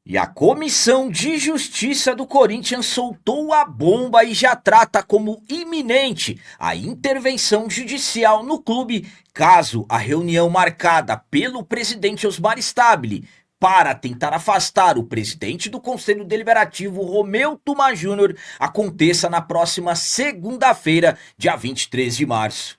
E a Comissão de Justiça do Corinthians soltou a bomba e já trata como iminente a intervenção judicial no clube caso a reunião marcada pelo presidente Osmar Stabile para tentar afastar o presidente do Conselho Deliberativo, Romeu Tuma Júnior, aconteça na próxima segunda-feira, dia 23 de março.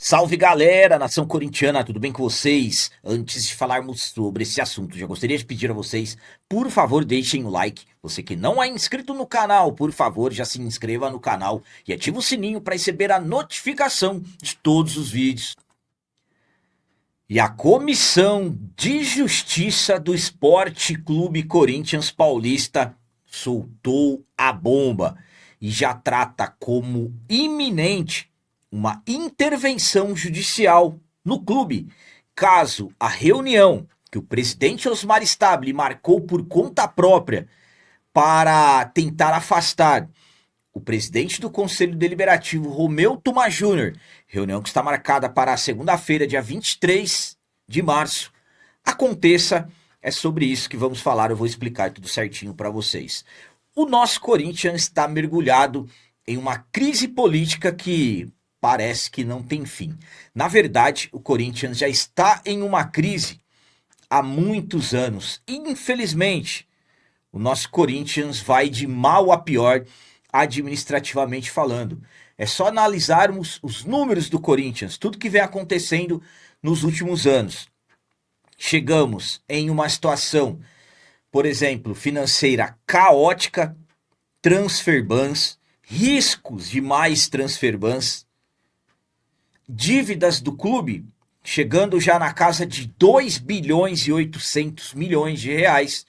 Salve galera, nação corintiana, tudo bem com vocês? Antes de falarmos sobre esse assunto, já gostaria de pedir a vocês, por favor, deixem o like. Você que não é inscrito no canal, por favor, já se inscreva no canal e ative o sininho para receber a notificação de todos os vídeos. E a Comissão de Justiça do Esporte Clube Corinthians Paulista soltou a bomba e já trata como iminente uma intervenção judicial no clube, caso a reunião que o presidente Osmar Stabile marcou por conta própria para tentar afastar o presidente do Conselho Deliberativo, Romeu Tuma Júnior, reunião que está marcada para a segunda-feira, dia 23 de março, aconteça. É sobre isso que vamos falar, eu vou explicar tudo certinho para vocês. O nosso Corinthians está mergulhado em uma crise política que parece que não tem fim. Na verdade, o Corinthians já está em uma crise há muitos anos. Infelizmente, o nosso Corinthians vai de mal a pior, administrativamente falando. É só analisarmos os números do Corinthians, tudo que vem acontecendo nos últimos anos. Chegamos em uma situação, por exemplo, financeira caótica, transfer bans, riscos de mais transfer bans, dívidas do clube chegando já na casa de 2 bilhões e 800 milhões de reais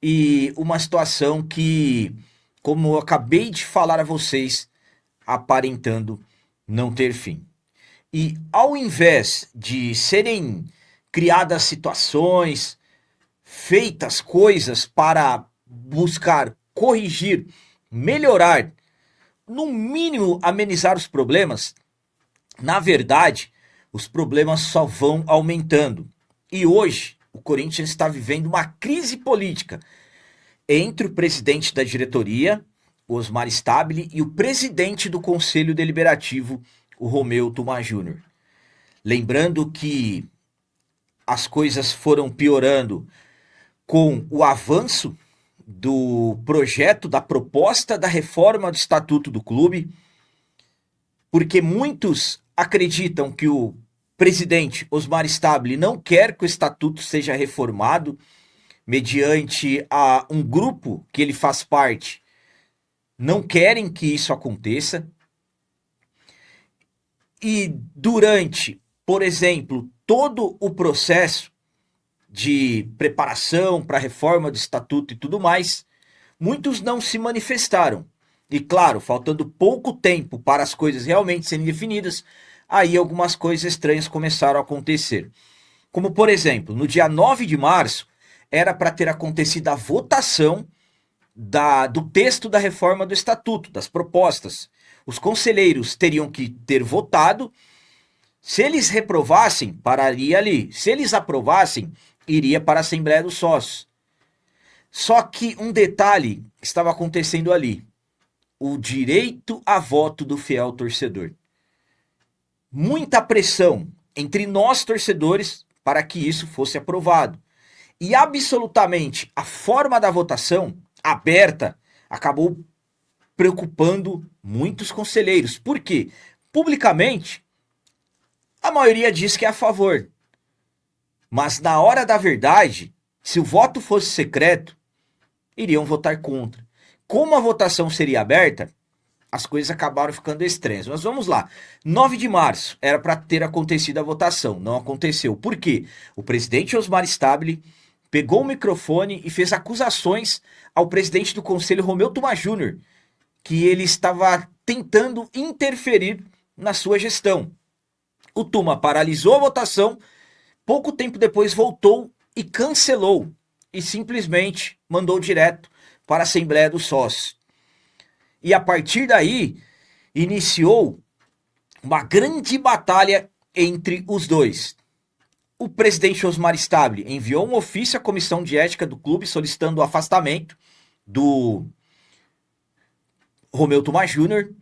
e uma situação que, como eu acabei de falar a vocês, aparentando não ter fim. E ao invés de serem criadas situações, feitas coisas para buscar corrigir, melhorar, no mínimo amenizar os problemas, na verdade, os problemas só vão aumentando. E hoje, o Corinthians está vivendo uma crise política entre o presidente da diretoria, o Osmar Stabile, e o presidente do Conselho Deliberativo, o Romeu Tuma Júnior. Lembrando que as coisas foram piorando com o avanço do projeto, da proposta da reforma do Estatuto do Clube, porque muitos acreditam que o presidente Osmar Stabile não quer que o estatuto seja reformado mediante um grupo que ele faz parte. Não querem que isso aconteça. E durante, por exemplo, todo o processo de preparação para a reforma do estatuto e tudo mais, muitos não se manifestaram. E claro, faltando pouco tempo para as coisas realmente serem definidas, aí algumas coisas estranhas começaram a acontecer. Como, por exemplo, no dia 9 de março, era para ter acontecido a votação do texto da reforma do Estatuto, das propostas. Os conselheiros teriam que ter votado. Se eles reprovassem, pararia ali. Se eles aprovassem, iria para a Assembleia dos Sócios. Só que um detalhe estava acontecendo ali: o direito a voto do fiel torcedor. Muita pressão entre nós torcedores para que isso fosse aprovado. E absolutamente a forma da votação aberta acabou preocupando muitos conselheiros. Por quê? Publicamente, a maioria diz que é a favor. Mas na hora da verdade, se o voto fosse secreto, iriam votar contra. Como a votação seria aberta, as coisas acabaram ficando estranhas. Mas vamos lá. 9 de março era para ter acontecido a votação. Não aconteceu. Por quê? O presidente Osmar Stabile pegou o microfone e fez acusações ao presidente do Conselho, Romeu Tuma Júnior, que ele estava tentando interferir na sua gestão. O Tuma paralisou a votação, pouco tempo depois voltou e cancelou. E simplesmente mandou direto para a Assembleia dos Sócios. E a partir daí, iniciou uma grande batalha entre os dois. O presidente Osmar Stabile enviou um ofício à comissão de ética do clube solicitando o afastamento do Romeu Tomás Júnior,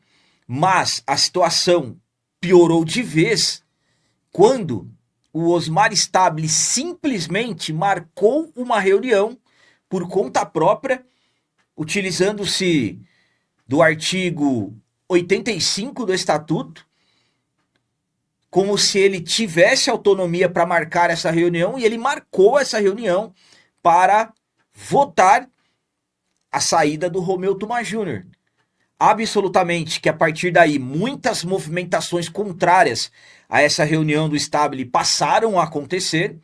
mas a situação piorou de vez quando o Osmar Stabile simplesmente marcou uma reunião por conta própria, utilizando-se do artigo 85 do Estatuto, como se ele tivesse autonomia para marcar essa reunião, e ele marcou essa reunião para votar a saída do Romeu Tomás Júnior. Absolutamente que a partir daí muitas movimentações contrárias a essa reunião do Stabile passaram a acontecer.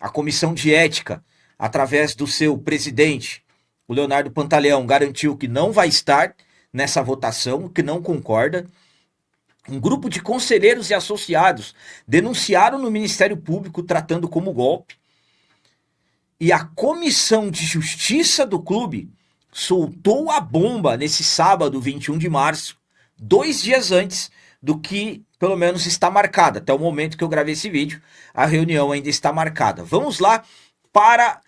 A comissão de ética, através do seu presidente, o Leonardo Pantaleão, garantiu que não vai estar nessa votação, que não concorda. Um grupo de conselheiros e associados denunciaram no Ministério Público tratando como golpe. E a Comissão de Justiça do clube soltou a bomba nesse sábado, 21 de março, 2 dias antes do que, pelo menos, está marcada. Até o momento que eu gravei esse vídeo, a reunião ainda está marcada. Vamos lá para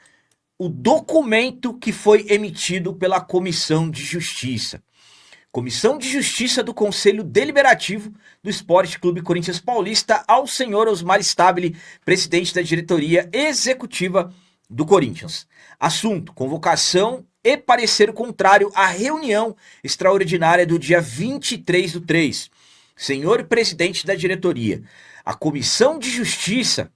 o documento que foi emitido pela Comissão de Justiça. Comissão de Justiça do Conselho Deliberativo do Esporte Clube Corinthians Paulista ao senhor Osmar Stabile, presidente da diretoria executiva do Corinthians. Assunto: convocação e parecer contrário à reunião extraordinária do dia 23/3. Senhor presidente da diretoria, a Comissão de Justiça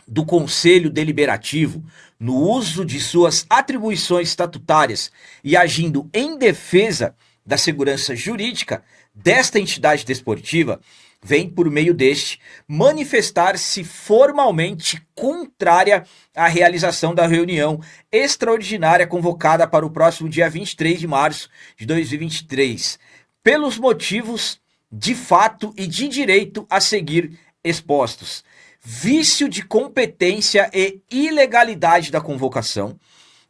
do Conselho Deliberativo, no uso de suas atribuições estatutárias e agindo em defesa da segurança jurídica desta entidade desportiva, vem, por meio deste, manifestar-se formalmente contrária à realização da reunião extraordinária convocada para o próximo dia 23 de março de 2023, pelos motivos de fato e de direito a seguir expostos: vício de competência e ilegalidade da convocação.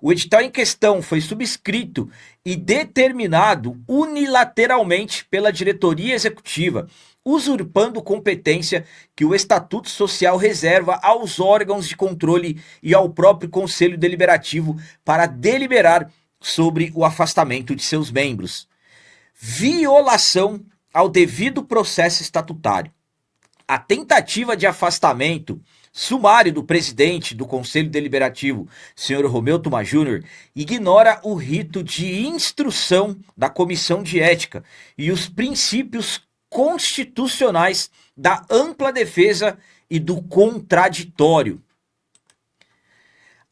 O edital em questão foi subscrito e determinado unilateralmente pela diretoria executiva, usurpando competência que o Estatuto Social reserva aos órgãos de controle e ao próprio Conselho Deliberativo para deliberar sobre o afastamento de seus membros. Violação ao devido processo estatutário. A tentativa de afastamento sumário do presidente do Conselho Deliberativo, senhor Romeu Tomás Júnior, ignora o rito de instrução da Comissão de Ética e os princípios constitucionais da ampla defesa e do contraditório.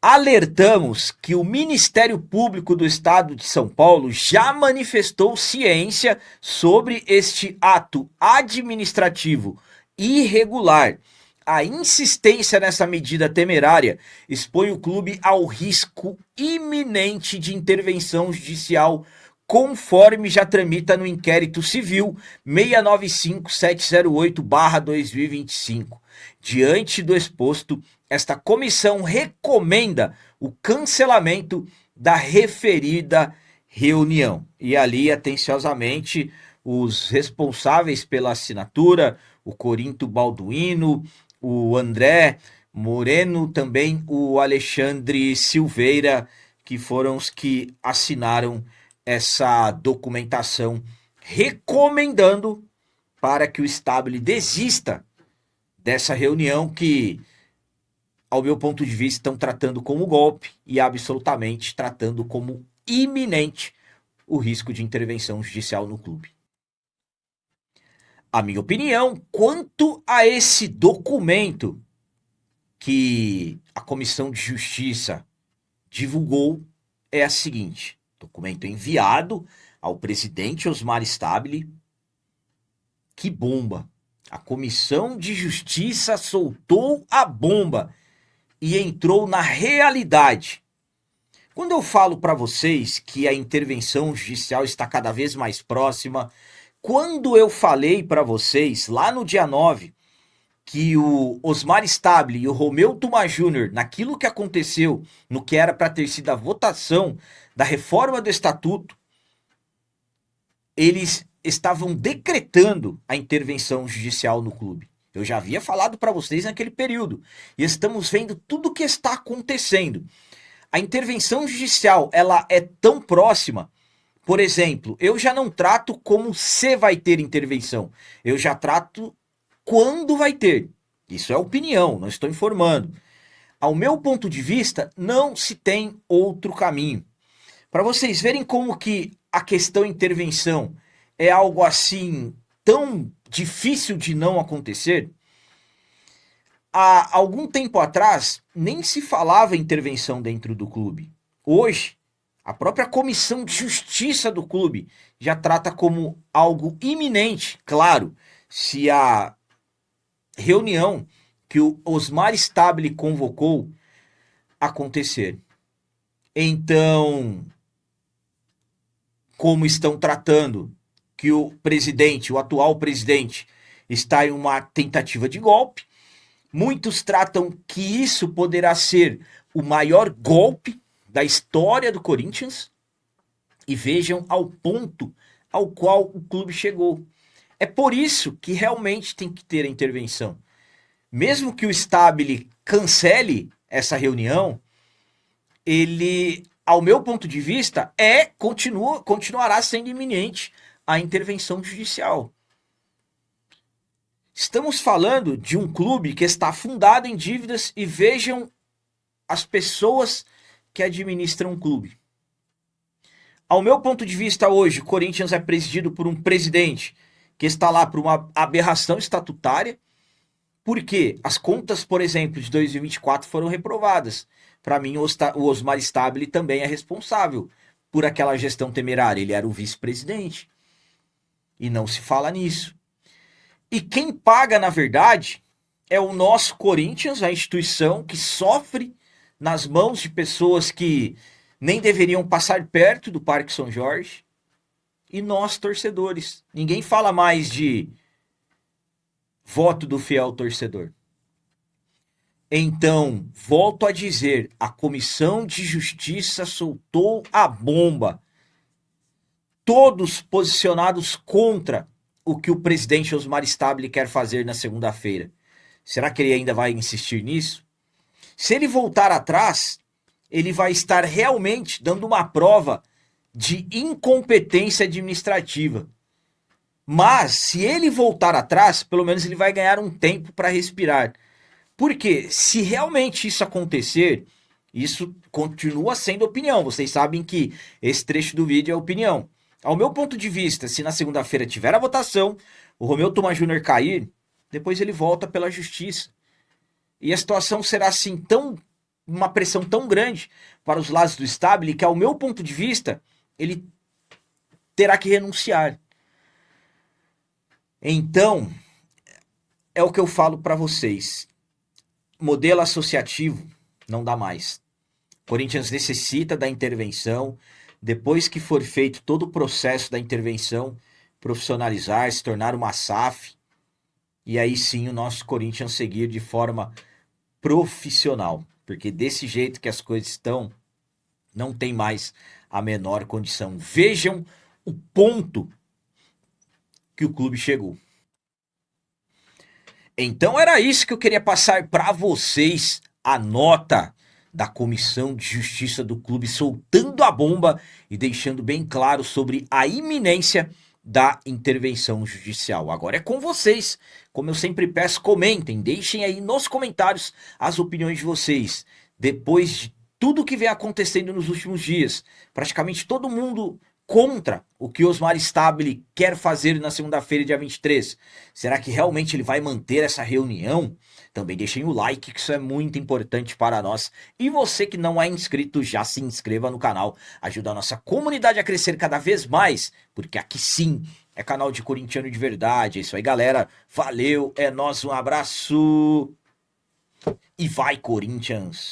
Alertamos que o Ministério Público do Estado de São Paulo já manifestou ciência sobre este ato administrativo irregular. A insistência nessa medida temerária expõe o clube ao risco iminente de intervenção judicial, conforme já tramita no inquérito civil 695708/2025. Diante do exposto, esta comissão recomenda o cancelamento da referida reunião. E ali, atenciosamente, os responsáveis pela assinatura, o Corinto Balduino, o André Moreno, também o Alexandre Silveira, que foram os que assinaram essa documentação recomendando para que o Stabile desista dessa reunião que, ao meu ponto de vista, estão tratando como golpe e absolutamente tratando como iminente o risco de intervenção judicial no clube. A minha opinião quanto a esse documento que a Comissão de Justiça divulgou é a seguinte: documento enviado ao presidente Osmar Stabile. Que bomba! A Comissão de Justiça soltou a bomba e entrou na realidade. Quando eu falo para vocês que a intervenção judicial está cada vez mais próxima, quando eu falei para vocês lá no dia 9 que o Osmar Stabile e o Romeu Tomás Júnior, naquilo que aconteceu, no que era para ter sido a votação da reforma do Estatuto, eles estavam decretando a intervenção judicial no clube. Eu já havia falado para vocês naquele período. E estamos vendo tudo o que está acontecendo. A intervenção judicial, ela é tão próxima. Por exemplo, eu já não trato como se vai ter intervenção. Eu já trato quando vai ter. Isso é opinião, não estou informando. Ao meu ponto de vista, não se tem outro caminho. Para vocês verem como que a questão intervenção é algo assim tão difícil de não acontecer, há algum tempo atrás nem se falava em intervenção dentro do clube. Hoje, a própria comissão de justiça do clube já trata como algo iminente, claro, se a reunião que o Osmar Stabile convocou acontecer. Então, como estão tratando que o presidente, o atual presidente, está em uma tentativa de golpe, muitos tratam que isso poderá ser o maior golpe da história do Corinthians, e vejam ao ponto ao qual o clube chegou. É por isso que realmente tem que ter a intervenção. Mesmo que o Stabile cancele essa reunião, ele, ao meu ponto de vista, continuará sendo iminente a intervenção judicial. Estamos falando de um clube que está fundado em dívidas, e vejam as pessoas que administram o clube. Ao meu ponto de vista hoje, o Corinthians é presidido por um presidente que está lá por uma aberração estatutária, porque as contas, por exemplo, de 2024 foram reprovadas. Para mim, o Osmar Stabile também é responsável por aquela gestão temerária. Ele era o vice-presidente. E não se fala nisso. E quem paga, na verdade, é o nosso Corinthians, a instituição que sofre nas mãos de pessoas que nem deveriam passar perto do Parque São Jorge. E nós, torcedores. Ninguém fala mais de voto do fiel torcedor. Então, volto a dizer, a Comissão de Justiça soltou a bomba. Todos posicionados contra o que o presidente Osmar Stabile quer fazer na segunda-feira. Será que ele ainda vai insistir nisso? Se ele voltar atrás, ele vai estar realmente dando uma prova de incompetência administrativa. Mas, se ele voltar atrás, pelo menos ele vai ganhar um tempo para respirar. Porque, se realmente isso acontecer, isso continua sendo opinião. Vocês sabem que esse trecho do vídeo é opinião. Ao meu ponto de vista, se na segunda-feira tiver a votação, o Romeu Thomas Júnior cair, depois ele volta pela justiça. E a situação será assim uma pressão tão grande para os lados do Stabile que, ao meu ponto de vista, ele terá que renunciar. Então, é o que eu falo para vocês. Modelo associativo não dá mais. Corinthians necessita da intervenção. Depois que for feito todo o processo da intervenção, profissionalizar, se tornar uma SAF, e aí sim o nosso Corinthians seguir de forma profissional. Porque desse jeito que as coisas estão, não tem mais a menor condição. Vejam o ponto que o clube chegou. Então era isso que eu queria passar para vocês, a nota da Comissão de Justiça do clube soltando a bomba e deixando bem claro sobre a iminência da intervenção judicial. Agora é com vocês. Como eu sempre peço, comentem, deixem aí nos comentários as opiniões de vocês. Depois de tudo que vem acontecendo nos últimos dias, praticamente todo mundo contra o que Osmar Stabile quer fazer na segunda-feira, dia 23. Será que realmente ele vai manter essa reunião? Também deixem o like, que isso é muito importante para nós. E você que não é inscrito, já se inscreva no canal. Ajuda a nossa comunidade a crescer cada vez mais, porque aqui sim é canal de corintiano de verdade. É isso aí, galera. Valeu, é nóis, um abraço. E vai, Corinthians!